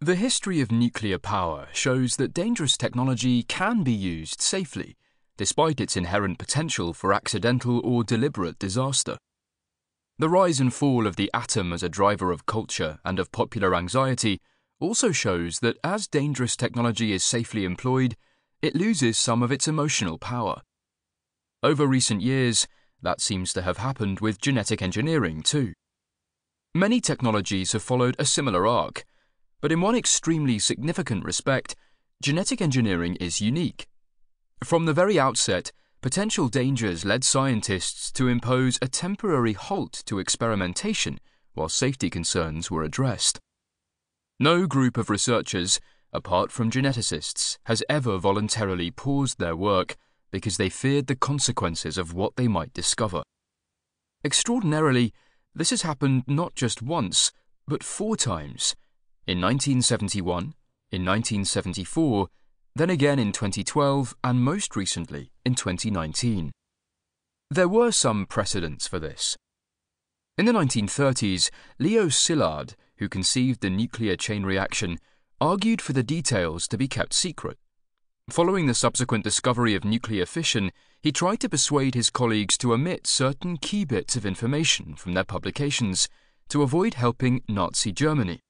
The history of nuclear power shows that dangerous technology can be used safely, despite its inherent potential for accidental or deliberate disaster. The rise and fall of the atom as a driver of culture and of popular anxiety also shows that as dangerous technology is safely employed, it loses some of its emotional power. Over recent years, that seems to have happened with genetic engineering too. Many technologies have followed a similar arc, but in one extremely significant respect, genetic engineering is unique. From the very outset, potential dangers led scientists to impose a temporary halt to experimentation while safety concerns were addressed. No group of researchers, apart from geneticists, has ever voluntarily paused their work because they feared the consequences of what they might discover. Extraordinarily, this has happened not just once, but 4 times. In 1971, in 1974, then again in 2012, and most recently in 2019. There were some precedents for this. In the 1930s, Leo Szilard, who conceived the nuclear chain reaction, argued for the details to be kept secret. Following the subsequent discovery of nuclear fission, he tried to persuade his colleagues to omit certain key bits of information from their publications to avoid helping Nazi Germany.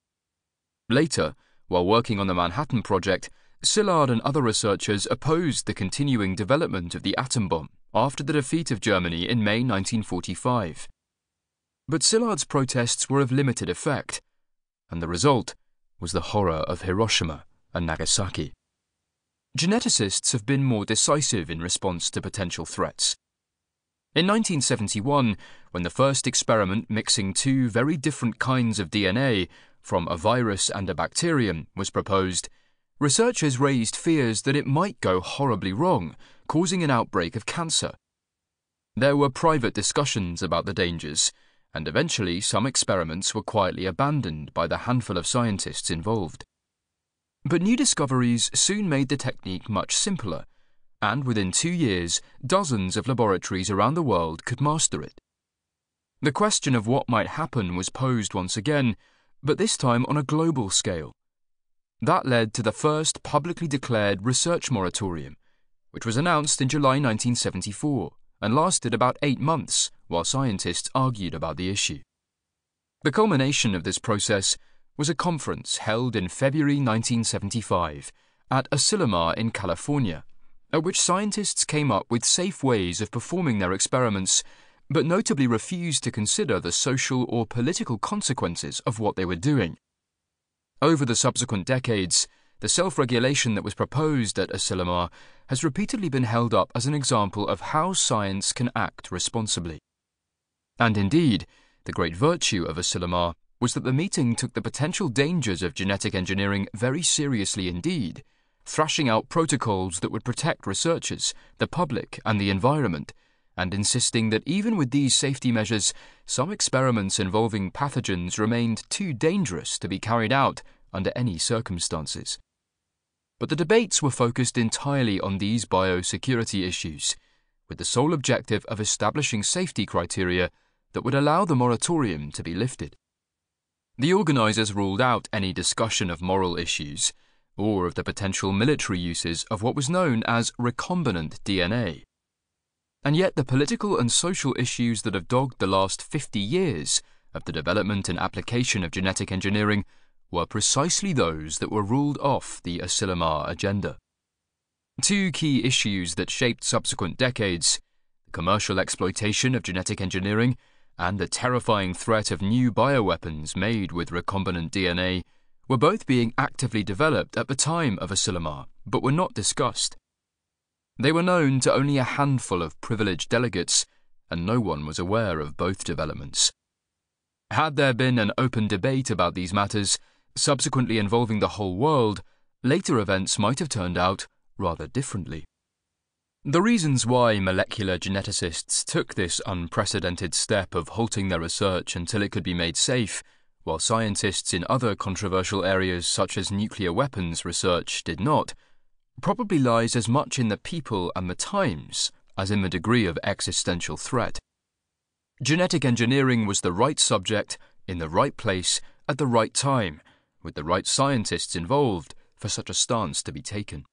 Later, while working on the Manhattan Project, Szilard and other researchers opposed the continuing development of the atom bomb after the defeat of Germany in May 1945. But Szilard's protests were of limited effect, and the result was the horror of Hiroshima and Nagasaki. Geneticists have been more decisive in response to potential threats. In 1971, when the first experiment mixing 2 very different kinds of DNA from a virus and a bacterium was proposed, researchers raised fears that it might go horribly wrong, causing an outbreak of cancer. There were private discussions about the dangers, and eventually some experiments were quietly abandoned by the handful of scientists involved. But new discoveries soon made the technique much simpler, and within 2 years, dozens of laboratories around the world could master it. The question of what might happen was posed once again, but this time on a global scale. That led to the first publicly declared research moratorium, which was announced in July 1974 and lasted about 8 months while scientists argued about the issue. The culmination of this process was a conference held in February 1975 at Asilomar in California, at which scientists came up with safe ways of performing their experiments, but notably refused to consider the social or political consequences of what they were doing. Over the subsequent decades, the self-regulation that was proposed at Asilomar has repeatedly been held up as an example of how science can act responsibly. And indeed, the great virtue of Asilomar was that the meeting took the potential dangers of genetic engineering very seriously indeed, thrashing out protocols that would protect researchers, the public, and the environment, and insisting that even with these safety measures, some experiments involving pathogens remained too dangerous to be carried out under any circumstances. But the debates were focused entirely on these biosecurity issues, with the sole objective of establishing safety criteria that would allow the moratorium to be lifted. The organizers ruled out any discussion of moral issues, or of the potential military uses of what was known as recombinant DNA. And yet the political and social issues that have dogged the last 50 years of the development and application of genetic engineering were precisely those that were ruled off the Asilomar agenda. 2 key issues that shaped subsequent decades, the commercial exploitation of genetic engineering and the terrifying threat of new bioweapons made with recombinant DNA, were both being actively developed at the time of Asilomar, but were not discussed. They were known to only a handful of privileged delegates, and no one was aware of both developments. Had there been an open debate about these matters, subsequently involving the whole world, later events might have turned out rather differently. The reasons why molecular geneticists took this unprecedented step of halting their research until it could be made safe, while scientists in other controversial areas such as nuclear weapons research did not, probably lies as much in the people and the times as in the degree of existential threat. Genetic engineering was the right subject in the right place at the right time, with the right scientists involved, for such a stance to be taken.